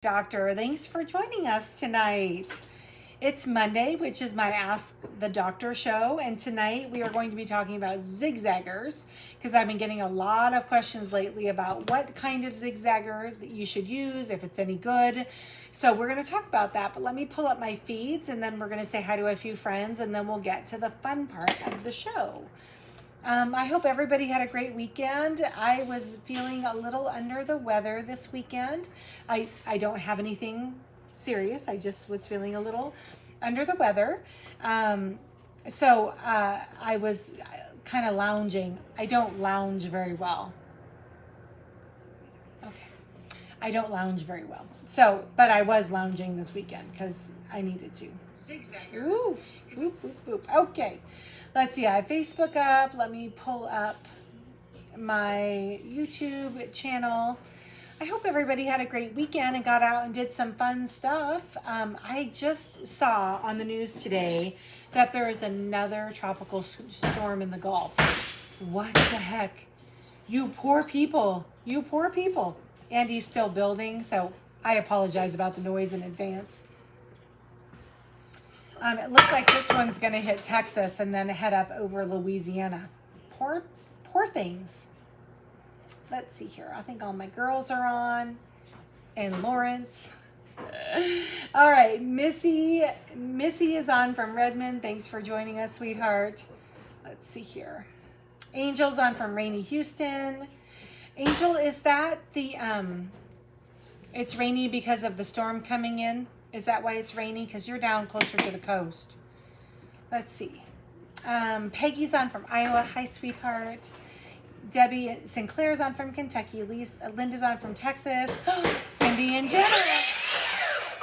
Doctor. Thanks for joining us tonight. It's Monday, which is my Ask the Doctor show, and tonight we are going to be talking about zigzaggers because I've been getting a lot of questions lately about what kind of zigzagger that you should use, if it's any good. So we're going to talk about that, but let me pull up my feeds and then we're going to say hi to a few friends and then we'll get to the fun part of the show. I hope everybody had a great weekend. I was feeling a little under the weather this weekend. I don't have anything serious. I just was feeling a little under the weather. So I was kind of lounging. I don't lounge very well. Okay. I don't lounge very well. So, but I was lounging this weekend because I needed to. Zigzaggers. Ooh, boop, boop, boop. Okay. Let's see, I have Facebook up. Let me pull up my YouTube channel. I hope everybody had a great weekend and got out and did some fun stuff. I just saw on the news today that there is another tropical storm in the Gulf. What the heck? You poor people. You poor people. And he's still building, so I apologize about the noise in advance. It looks like this one's going to hit Texas and then head up over Louisiana. Poor things. Let's see here. I think all my girls are on. And Lawrence. All right. Missy is on from Redmond. Thanks for joining us, sweetheart. Let's see here. Angel's on from Rainy, Houston. Angel, is that the, it's rainy because of the storm coming in? Is that why it's rainy? Because you're down closer to the coast. Let's see. Peggy's on from Iowa. Hi, sweetheart. Debbie Sinclair's on from Kentucky. Linda's on from Texas. Cindy and Jen.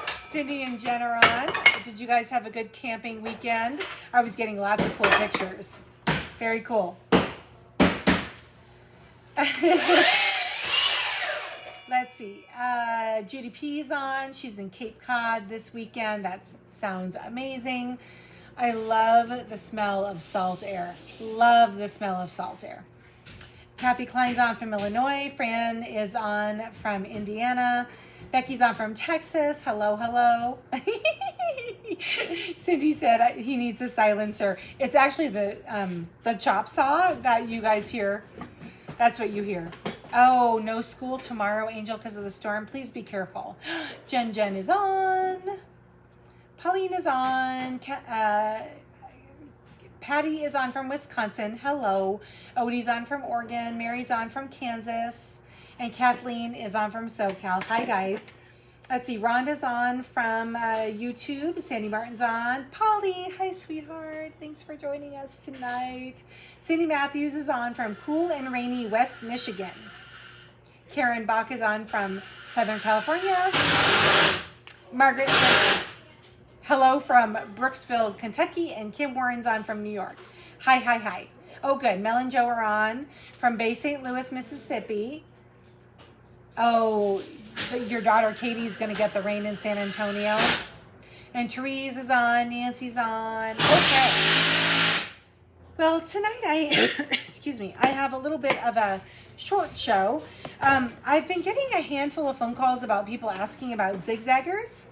Cindy and Jen are on. Did you guys have a good camping weekend? I was getting lots of cool pictures. Very cool. Let's see. Judy P's on. She's in Cape Cod this weekend. That sounds amazing. I love the smell of salt air. Love the smell of salt air. Kathy Klein's on from Illinois. Fran is on from Indiana. Becky's on from Texas. Hello, hello. Cindy said he needs a silencer. It's actually the chop saw that you guys hear. That's what you hear. Oh, no school tomorrow, Angel, because of the storm. Please be careful. Jen is on. Pauline is on. Patty is on from Wisconsin. Hello. Odie's on from Oregon. Mary's on from Kansas. And Kathleen is on from SoCal. Hi, guys. Let's see. Rhonda's on from YouTube. Sandy Martin's on. Polly, hi, sweetheart. Thanks for joining us tonight. Cindy Matthews is on from cool and rainy West Michigan. Karen Bach is on from Southern California. Margaret says hello from Brooksville, Kentucky. And Kim Warren's on from New York. Hi. Oh, good. Mel and Joe are on from Bay St. Louis, Mississippi. Oh, your daughter Katie's going to get the rain in San Antonio. And Therese is on. Nancy's on. Okay. Well, tonight excuse me, I have a little bit of a short show. I've been getting a handful of phone calls about people asking about zigzaggers.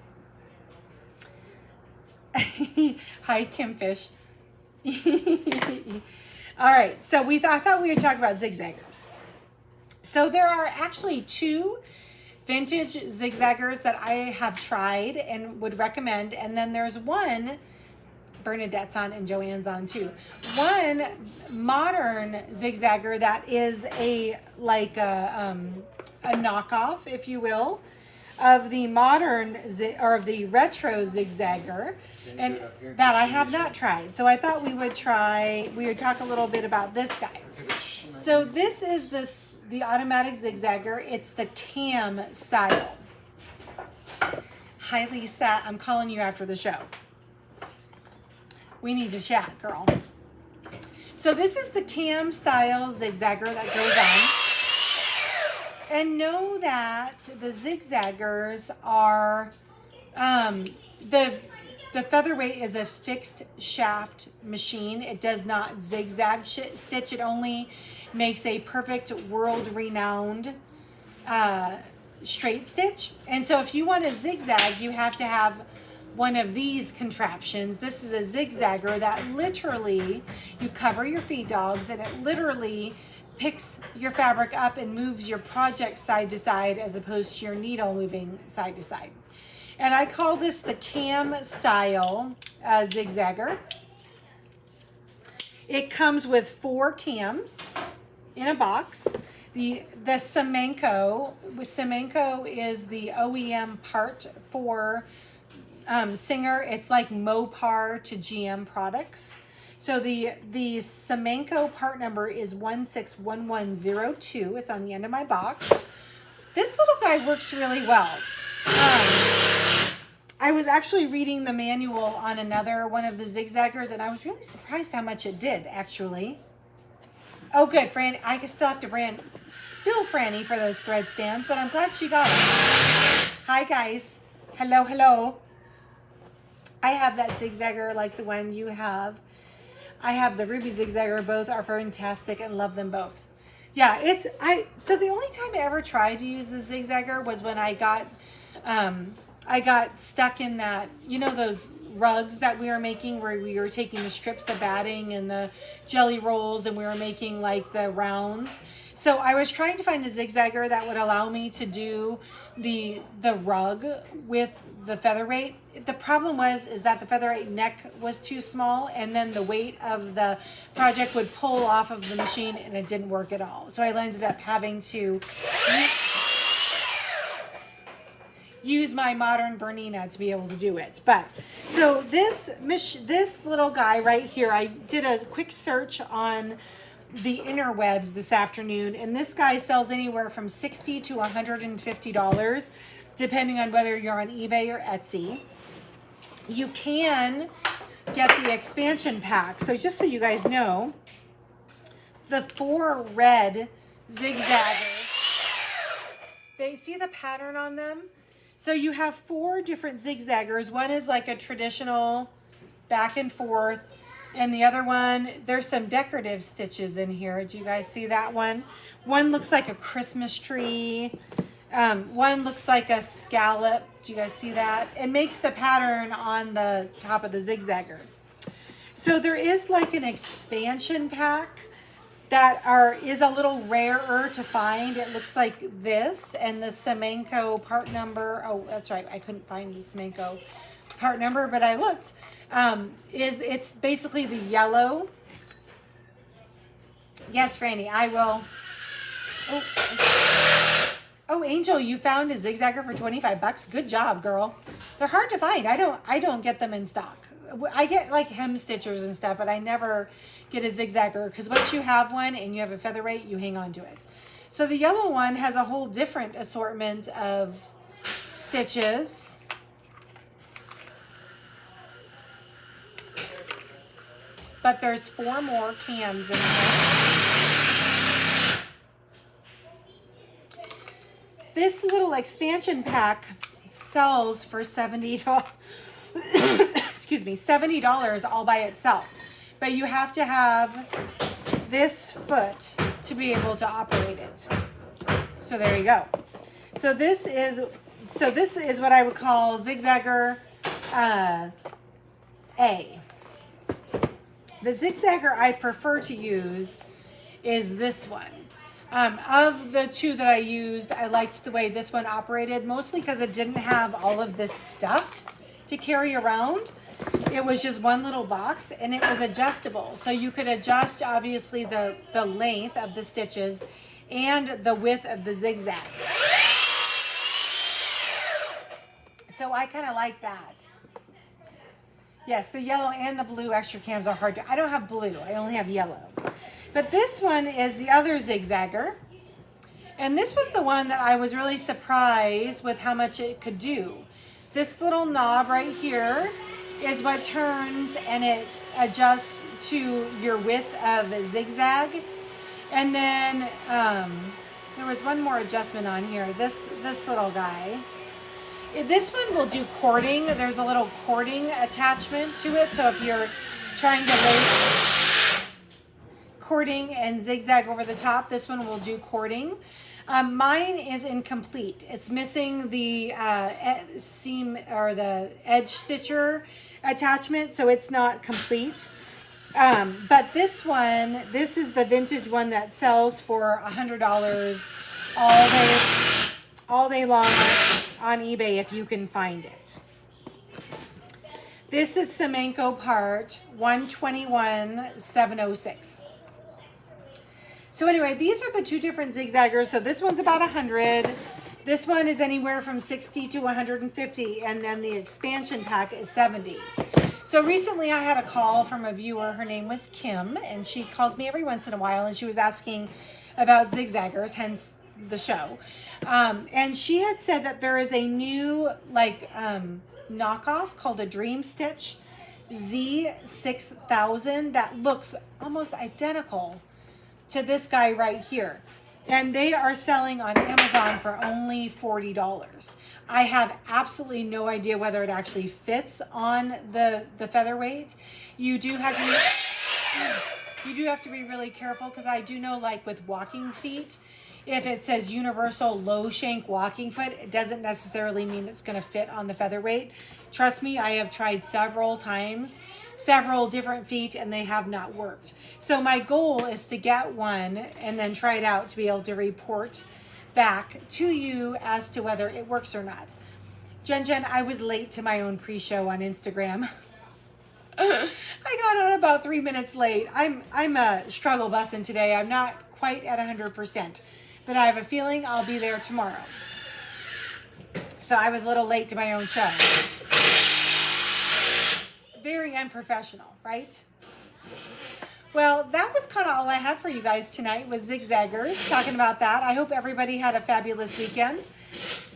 Hi, Kim Fish. All right, so I thought we would talk about zigzaggers. So there are actually two vintage zigzaggers that I have tried and would recommend, and then there's one. Bernadette's on and Joanne's on too. One modern zigzagger that is a knockoff, if you will, of the modern or of the retro zigzagger, and that I have not tried. So I thought we would talk a little bit about this guy. So this is the automatic zigzagger. It's the cam style. Hi, Lisa. I'm calling you after the show. We need to chat, girl. So this is the cam style zigzagger that goes on. And know that the zigzaggers are, the Featherweight is a fixed shaft machine. It does not zigzag stitch. It only makes a perfect world-renowned straight stitch. And so if you want to zigzag, you have to have one of these contraptions. This is a zigzagger that literally, you cover your feed dogs and it literally picks your fabric up and moves your project side to side as opposed to your needle moving side to side. And I call this the cam style zigzagger. It comes with 4 cams in a box. The Semenko is the OEM part for Singer. It's like Mopar to GM products. So the Semenko part number is 161102. It's on the end of my box. This little guy works really well. I was actually reading the manual on another one of the Zigzaggers, and I was really surprised how much it did, actually. Oh, good, Fran. I still have to bill Franny for those thread stands, but I'm glad she got them. Hi, guys. Hello, hello. I have that Zigzagger like the one you have. I have the Ruby Zigzagger. Both are fantastic and love them both. Yeah, so the only time I ever tried to use the Zigzagger was when I got stuck in that, you know, those rugs that we were making where we were taking the strips of batting and the jelly rolls and we were making like the rounds. So I was trying to find a Zigzagger that would allow me to do the rug with the featherweight. The problem is that the featherweight neck was too small, and then the weight of the project would pull off of the machine and it didn't work at all. So I ended up having to use my modern Bernina to be able to do it. But so this little guy right here, I did a quick search on the interwebs this afternoon, and this guy sells anywhere from $60 to $150, depending on whether you're on eBay or Etsy. You can get the expansion pack. So just so you guys know, the 4 red Zigzaggers, they see the pattern on them? So you have 4 different Zigzaggers. One is like a traditional back and forth, and the other one, there's some decorative stitches in here. Do you guys see that one? One looks like a Christmas tree. One looks like a scallop. Do you guys see that? It makes the pattern on the top of the Zigzagger. So there is like an expansion pack that is a little rarer to find. It looks like this, and the Semenko part number, oh, that's right, I couldn't find the Semenko part number, but I looked, it's basically the yellow. Yes, Franny, I will. Oh, Angel, you found a Zigzagger for $25. Good job, girl. They're hard to find. I don't get them in stock. I get like hem stitchers and stuff, but I never get a Zigzagger because once you have one and you have a featherweight, you hang on to it. So the yellow one has a whole different assortment of stitches. But there's 4 more cams in here. This little expansion pack sells for $70. Excuse me, $70 all by itself. But you have to have this foot to be able to operate it. So there you go. So this is what I would call Zigzagger A. The Zigzagger I prefer to use is this one. Of the 2 that I used, I liked the way this one operated, mostly because it didn't have all of this stuff to carry around. It was just one little box, and it was adjustable. So you could adjust, obviously, the length of the stitches and the width of the zigzag. So I kind of like that. Yes, the yellow and the blue extra cams are hard to... I don't have blue. I only have yellow. But this one is the other Zigzagger. And this was the one that I was really surprised with how much it could do. This little knob right here is what turns and it adjusts to your width of a zigzag. And then there was one more adjustment on here. This little guy. This one will do cording. There's a little cording attachment to it. So if you're trying to lace cording and zigzag over the top, this one will do cording. Mine is incomplete. It's missing the seam or the edge stitcher attachment, so it's not complete. But this one, this is the vintage one that sells for $100 all day long on eBay if you can find it. This is Semenko part 121706. So anyway, these are the two different zigzaggers. So this one's about 100. This one is anywhere from 60 to 150, and then the expansion pack is 70. So recently I had a call from a viewer. Her name was Kim, and she calls me every once in a while, and she was asking about Zigzaggers, hence the show. And she had said that there is a new knockoff called a Dream Stitch Z6000 that looks almost identical to this guy right here. And they are selling on Amazon for only $40. I have absolutely no idea whether it actually fits on the featherweight. You do have to be really careful, because I do know, like with walking feet, if it says universal low shank walking foot, it doesn't necessarily mean it's going to fit on the featherweight. Trust me, I have tried several times, several different feet, and they have not worked. So my goal is to get one and then try it out to be able to report back to you as to whether it works or not. Jen, I was late to my own pre-show on Instagram. I got on about 3 minutes late. I'm struggle bussing today. I'm not quite at 100%, but I have a feeling I'll be there tomorrow. So I was a little late to my own show. Very unprofessional, right? Well, that was kind of all I had for you guys tonight, was Zigzaggers, talking about that. I hope everybody had a fabulous weekend.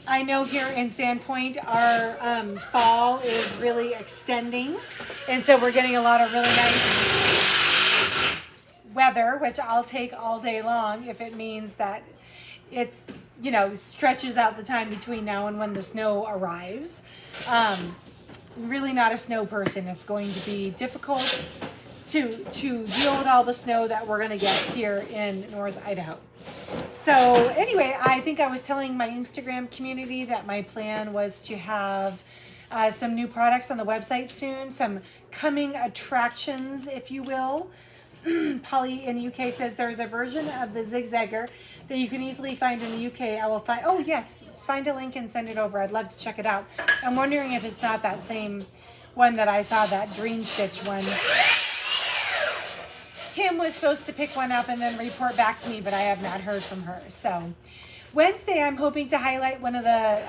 I know here in Sandpoint, our fall is really extending, and so we're getting a lot of really nice weather, which I'll take all day long if it means that it's, stretches out the time between now and when the snow arrives. Really not a snow person. It's going to be difficult to deal with all the snow that we're going to get here in North Idaho. So anyway, I think I was telling my Instagram community that my plan was to have some new products on the website soon, some coming attractions, if you will. Polly in the UK says there's a version of the Zigzagger that you can easily find in the UK. I will find, oh yes, find a link and send it over. I'd love to check it out. I'm wondering if it's not that same one that I saw, that Dream Stitch one. Kim was supposed to pick one up and then report back to me, but I have not heard from her. So Wednesday, I'm hoping to highlight one of the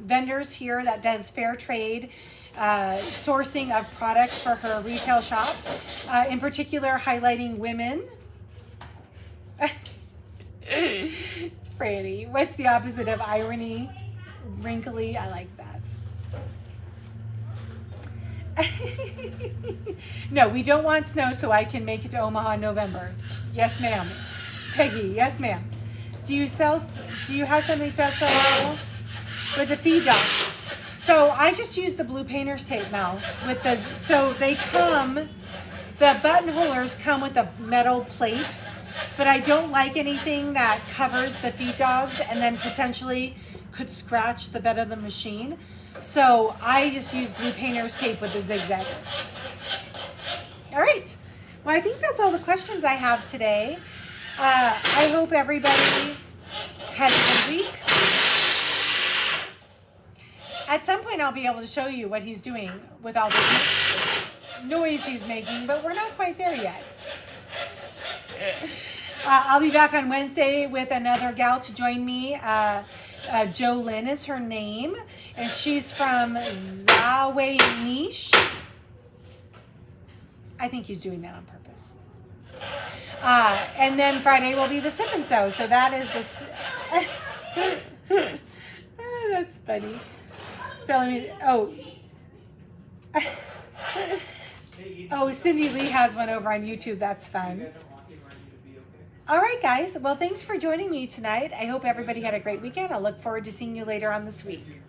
vendors here that does fair trade sourcing of products for her retail shop, in particular highlighting women. Franny, what's the opposite of irony? Wrinkly. I like that. No, we don't want snow, so I can make it to Omaha in November. Yes, ma'am. Peggy, yes, ma'am. Do you have something special with the feed dog? So I just use the blue painter's tape now so they come, the buttonholers come with a metal plate, but I don't like anything that covers the feed dogs and then potentially could scratch the bed of the machine. So I just use blue painter's tape with the Zigzagger. All right. Well, I think that's all the questions I have today. I hope everybody has a good week. At some point, I'll be able to show you what he's doing with all this noise he's making, but we're not quite there yet. I'll be back on Wednesday with another gal to join me. Jolynn is her name, and she's from Zawe Niche. I think he's doing that on purpose. And then Friday will be the Sip and Sew. So that is the... that's funny. Spelling me... Oh, Cindy Lee has one over on YouTube. That's fun. All right, guys. Well, thanks for joining me tonight. I hope everybody had a great weekend. I'll look forward to seeing you later on this week.